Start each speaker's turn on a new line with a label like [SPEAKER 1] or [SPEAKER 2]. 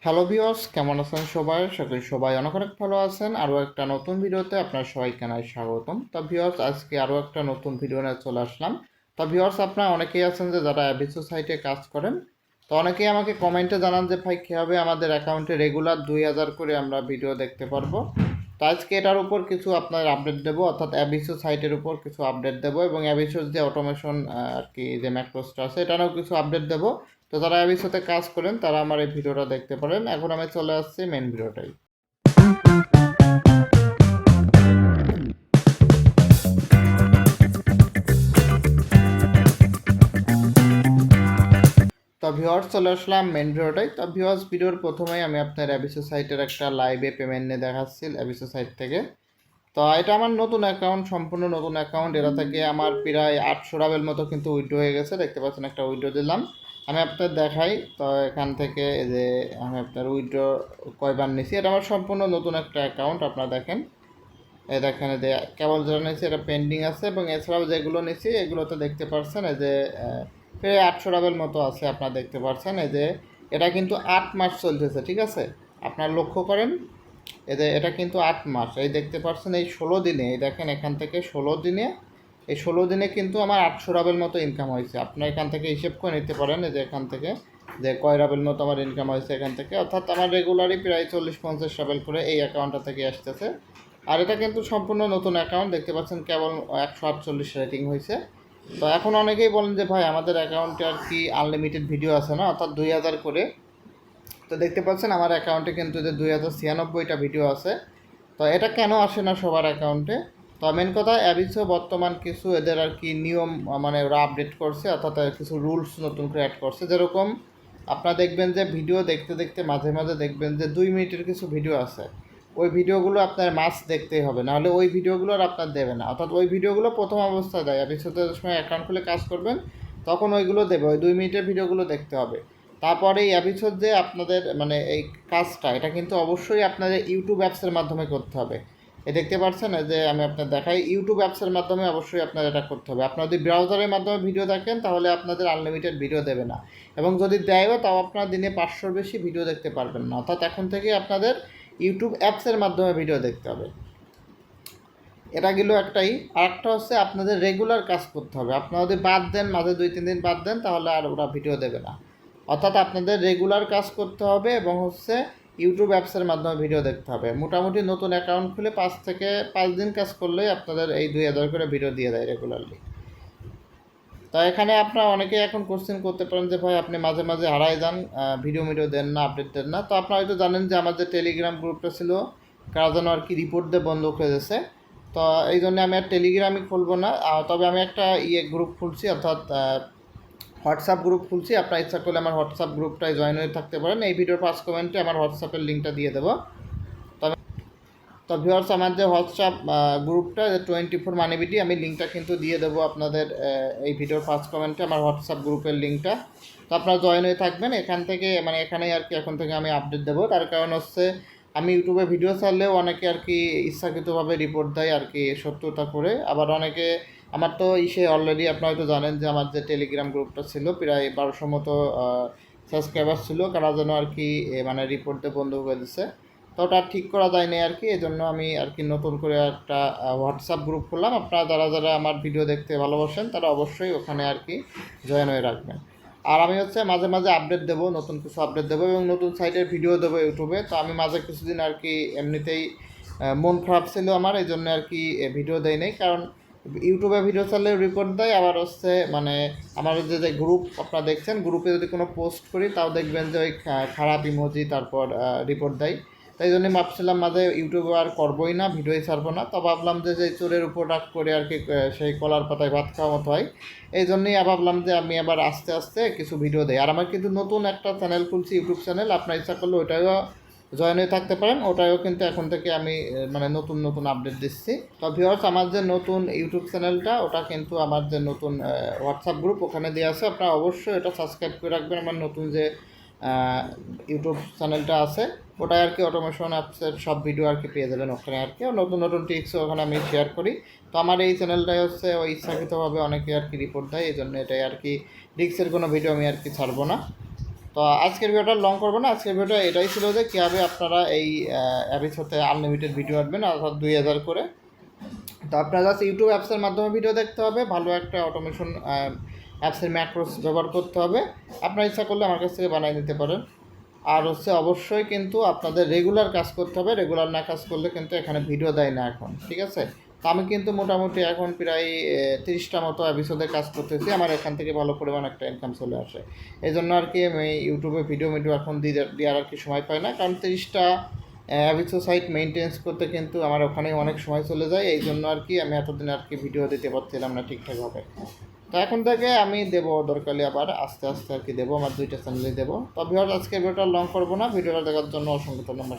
[SPEAKER 1] Hello viewers, কেমন আছেন সবাই? সবাই অনেক অনেক ভালো আছেন। আরও একটা নতুন ভিডিওতে আপনার সবাইকে জানাই স্বাগতম। তো ভিউয়ার্স, আজকে আরও একটা নতুন ভিডিও নিয়ে চলে আসলাম। তো ভিউয়ার্স, আপনারা অনেকেই আছেন যে যারা অ্যাবিসো সাইটে কাজ করেন। তো অনেকেই আমাকে কমেন্টে জানান যে ভাই কীভাবে আমাদের অ্যাকাউন্টে রেগুলার 2000 করে আমরা ভিডিও দেখতে পারবো। তো আজকে এটার উপর কিছু আপনার আপডেট দেবো, অর্থাৎ অ্যাবিসো সাইটের উপর কিছু আপডেট দেবো এবং অ্যাবিসোর যে অটোমেশন আর কি যে ম্যাক্রোসটা আছে এটারও কিছু আপডেট দেবো। তো যারা অ্যাবিসোতে কাজ করেন তারা আমার এই ভিডিওটা দেখতে পারেন। এখন আমি চলে আসছি মেন ভিডিওটাই। তো ভিউয়ার্স, চলে আসলাম মেন ভিডিওটাই। তো ভিউয়ার্স, ভিডিওর প্রথমেই আমি আপনার অ্যাবিসো সাইটের একটা লাইভে পেমেন্ট নিয়ে দেখাচ্ছি অ্যাবিসো সাইট থেকে। তো এটা আমার নতুন অ্যাকাউন্ট, সম্পূর্ণ নতুন অ্যাকাউন্ট। এটা থেকে আমার প্রায় 800 রাবের মতো কিন্তু উইথড্র হয়ে গেছে। দেখতে পাচ্ছেন একটা উইথড্র দিলাম। আমি আপনার দেখাই। তো এখান থেকে এই যে আমি আপনার উইথড্র কয়বার নিছি, এটা আমার সম্পূর্ণ নতুন একটা অ্যাকাউন্ট। আপনারা দেখেন, এই দেখেন যে কেবল যেটা নিয়েছি এটা পেন্ডিং আছে এবং এছাড়াও যেগুলো নিয়েছি এগুলোতে দেখতে পাচ্ছেন এই যে প্রায় 800 রাবের মতো আছে। আপনারা দেখতে পাচ্ছেন এই যে এটা কিন্তু 8 মাস চলতেছে, ঠিক আছে? আপনারা লক্ষ্য করেন এটা কিন্তু 8 মাস। এই দেখতে পাচ্ছেন এই 16 দিনে, এই দেখেন এখান থেকে 16 দিনে, এই 16 দিনে কিন্তু আমার 800 রাবেল মতো ইনকাম হয়েছে। আপনারা এখান থেকে হিসেব করে নিতে পারেন এই যে এখান থেকে যে কয় রাবেল মতো আমার ইনকাম হয়েছে এখান থেকে। অর্থাৎ আমার রেগুলারই প্রায় 40-50 রাবেল করে এই অ্যাকাউন্টটা থেকে আসতেছে। আর এটা কিন্তু সম্পূর্ণ নতুন অ্যাকাউন্ট। দেখতে পাচ্ছেন কেবল 148 রেটিং হয়েছে। তো এখন অনেকেই বলেন যে ভাই আমাদের অ্যাকাউন্টে আর কি আনলিমিটেড ভিডিও আছে না, অর্থাৎ 2000 করে। তো দেখতে পাচ্ছেন আমার অ্যাকাউন্টে কিন্তু যে 2096টা ভিডিও আছে। তো এটা কেন আসে না সবার অ্যাকাউন্টে? তো মেন কথা, অ্যাবিসো বর্তমান কিছু এদের আর কি নিয়ম মানে ওরা আপডেট করছে, অর্থাৎ কিছু রুলস নতুন করে অ্যাড করছে। যেরকম আপনারা দেখবেন যে ভিডিও দেখতে দেখতে মাঝে মাঝে দেখবেন যে 2 মিনিটের কিছু ভিডিও আছে, ওই ভিডিওগুলো আপনার মাস্ট দেখতেই হবে, নাহলে ওই ভিডিওগুলো আর আপনার দেবে না। অর্থাৎ ওই ভিডিওগুলো প্রথম অবস্থায় দেয়, অ্যাবিসোতে সময় অ্যাকাউন্ট খুলে কাজ করবেন তখন ওইগুলো দেবে, ওই 2 মিনিটের ভিডিওগুলো দেখতে হবে। তারপরে এই অ্যাবিসোর যে আপনাদের মানে এই কাজটা, এটা কিন্তু অবশ্যই আপনাদের ইউটিউব অ্যাপসের মাধ্যমে করতে হবে। এই দেখতে পাচ্ছেন যে আমি আপনার দেখাই, ইউটিউব অ্যাপসের মাধ্যমে অবশ্যই আপনার এটা করতে হবে। আপনারা যদি ব্রাউজারের মাধ্যমে ভিডিও দেখেন তাহলে আপনাদের আনলিমিটেড ভিডিও দেবে না, এবং যদি দেয়ও তাও আপনারা দিনে 500 বেশি ভিডিও দেখতে পারবেন না। অর্থাৎ এখন থেকে আপনাদের ইউটিউব অ্যাপসের মাধ্যমে ভিডিও দেখতে হবে। এটা গেল একটাই। আর একটা হচ্ছে আপনাদের রেগুলার কাজ করতে হবে। আপনারা যদি বাদ দেন, মাঝে 2-3 দিন বাদ দেন, তাহলে আর ওরা ভিডিও দেবে না। অর্থাৎ আপনাদের রেগুলার কাজ করতে হবে এবং হচ্ছে ইউটিউব অ্যাপসের মাধ্যমে ভিডিও দেখতে হবে। মোটামুটি নতুন অ্যাকাউন্ট খুলে 5 থেকে 5 দিন কাজ করলেই আপনাদের এই 2000 করে ভিডিও দিয়ে দেয় রেগুলারলি। তো এখানে আপনারা অনেকেই এখন কোশ্চেন করতে পারেন যে ভাই আপনি মাঝে মাঝে হারাই যান, ভিডিও দেন না, আপডেট দেন না। তো আপনারা হয়তো জানেন যে আমার যে টেলিগ্রাম গ্রুপটা ছিল কারা যেন আর কি রিপোর্ট দিয়ে বন্ধ করে দিয়েছে। তো এই জন্য আমি আর টেলিগ্রামই খুলবো না, তবে আমি একটা গ্রুপ খুলছি, অর্থাৎ হোয়াটসঅ্যাপ গ্রুপ খুলছি। আপনার ইচ্ছা করলে আমার হোয়াটসঅ্যাপ গ্রুপটায় জয়েন হয়ে থাকতে পারেন। এই ভিডিওর ফার্স্ট কমেন্টে আমার হোয়াটসঅ্যাপের লিঙ্কটা দিয়ে দেবো। তো ভিউয়ার্স, আমার যে হোয়াটসঅ্যাপ গ্রুপটা 24 মানিবিটি, আমি লিঙ্কটা কিন্তু দিয়ে দেবো আপনাদের এই ভিডিওর ফার্স্ট কমেন্টে আমার হোয়াটসঅ্যাপ গ্রুপের লিঙ্কটা। তো আপনারা জয়েন হয়ে থাকবেন এখান থেকে, মানে এখানেই আর কি এখন থেকে আমি আপডেট দেবো। তার কারণ হচ্ছে আমি ইউটিউবে ভিডিও ছাড়লেও অনেকে আর কি ইচ্ছাকৃতভাবে রিপোর্ট দেয় আর কি সত্যতা করে। আবার অনেকে আমার তো অলরেডি আপনারা হয়তো জানেন যে আমার যে টেলিগ্রাম গ্রুপটা ছিল প্রায় 1200 মতো সাবস্ক্রাইবার ছিল, কারা যেন আর কি মানে রিপোর্ট দিয়ে বন্ধ করে দিচ্ছে। তো ওটা ঠিক করা যায়নি আর কি, এজন্য আমি আর কি নতুন করে একটা হোয়াটসঅ্যাপ গ্রুপ করলাম। আপনারা যারা যারা আমার ভিডিও দেখতে ভালোবাসেন তারা অবশ্যই ওখানে আর কি জয়েন হয়ে রাখবেন। আর আমি হচ্ছে মাঝে মাঝে আপডেট দেবো, নতুন কিছু আপডেট দেবো এবং নতুন সাইটের ভিডিও দেবো ইউটিউবে। তো আমি মাঝে কিছুদিন আর কি এমনিতেই মন খারাপ ছিল আমার, এই জন্য আর কি ভিডিও দেয় নাই। কারণ ইউটিউবে ভিডিও চাললেও রিপোর্ট দেয়, আবার হচ্ছে মানে আমার যে গ্রুপ আপনারা দেখছেন, গ্রুপে যদি কোনো পোস্ট করি তাও দেখবেন যে ওই খারাপ ইমোজি তারপর রিপোর্ট দেয়। তাই জন্যই ভাবছিলাম মাঝে ইউটিউবে আর করবোই না, ভিডিওই ছাড়বো না। তো ভাবলাম যে চোরের উপর রাগ করে আর কি সেই কলার পাতায় ভাত খাওয়া মতো হয়। এই জন্যই ভাবলাম যে আমি আবার আস্তে আস্তে কিছু ভিডিও দেই। আর আমার কিন্তু নতুন একটা চ্যানেল খুলছি, ইউটিউব চ্যানেল। আপনার ইচ্ছা করলে ওটাও জয়েন হয়ে থাকতে পারেন, ওটাও কিন্তু এখন থেকে আমি মানে নতুন নতুন আপডেট দিচ্ছি। তো ভিউয়ার্স, আমার যে নতুন ইউটিউব চ্যানেলটা ওটা কিন্তু আমার যে নতুন হোয়াটসঅ্যাপ গ্রুপ ওখানে দেওয়া আছে। আপনারা অবশ্যই এটা সাবস্ক্রাইব করে রাখবেন। আমার নতুন যে ইউটিউব চ্যানেলটা আছে ওটাই আর কি অটোমেশন অ্যাপসের সব ভিডিও আর কি পেয়ে যাবেন ওখানে আর কি, নতুন নতুন টিপসও ওখানে আমি শেয়ার করি। তো আমার এই চ্যানেলটাই হচ্ছে ওই ইচ্ছাকৃতভাবে অনেকে আর কি রিপোর্ট দেয়, এই জন্য এটাই আর কি রিক্সের কোনো ভিডিও আমি আর কি ছাড়বো না। তো আজকের ভিডিওটা লং করবো না, আজকের ভিডিওটা এটাই ছিল যে কীভাবে আপনারা এই অ্যাপের সাথে আনলিমিটেড ভিডিও আনবেন, অর্থাৎ 2000 করে। তো আপনারা জাস্ট ইউটিউব অ্যাপসের মাধ্যমে ভিডিও দেখতে হবে, ভালো একটা অটোমেশন অ্যাপসের ম্যাক্রোস ব্যবহার করতে হবে। আপনার ইচ্ছা করলে আমার কাছ থেকে বানিয়ে নিতে পারেন। আর হচ্ছে অবশ্যই কিন্তু আপনাদের রেগুলার কাজ করতে হবে, রেগুলার না কাজ করলে কিন্তু এখানে ভিডিও দেয় না এখন, ঠিক আছে? তো আমি কিন্তু মোটামুটি এখন প্রায় 30টা মতো এপিসোডে কাজ করতেছি, আমার এখান থেকে ভালো পরিমাণ একটা ইনকাম চলে আসে। এই জন্য আর কি আমি ইউটিউবে ভিডিও এখন দেওয়ার আর কি সময় পাই না, কারণ 30টা এপিসোড সাইট মেনটেন্স করতে কিন্তু আমার ওখানে অনেক সময় চলে যায়। এই জন্য আর কি আমি এতদিন আর কি ভিডিও দিতে পারছিলাম না ঠিকঠাকভাবে। তো এখন থেকে আমি দেবো, দরকারলে আবার আস্তে আস্তে আর কি দেবো, আমার 2টা চ্যানেলে দেবো। তো ভিডিওটা আজকে ভিডিওটা লং করবো না, ভিডিওটা দেখার জন্য অসংখ্য ধন্যবাদ।